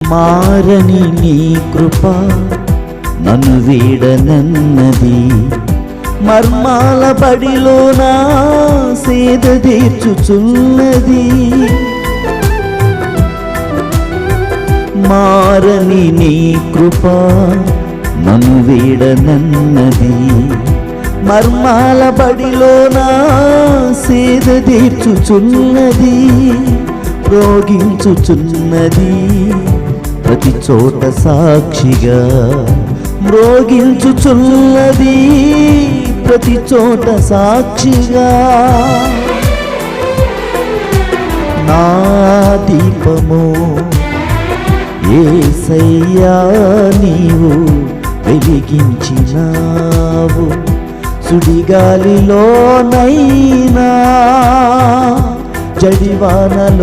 మారని నీ కృప నన్ను వీడనన్నది, మర్మాల బడిలోన సేద తీర్చుచున్నది. మారని నీ కృప నన్ను వీడనన్నది, మర్మాల బడిలోన సేద తీర్చుచున్నది. మ్రోగించుచున్నది ప్రతి చోట సాక్షిగా, మ్రోగించుచున్నది ప్రతి చోట సాక్షిగా. నా దీపము యేసయ్యా నీవు వెలిగించినావు, సుడిగాలిలోనైనా జడివానలోనైనా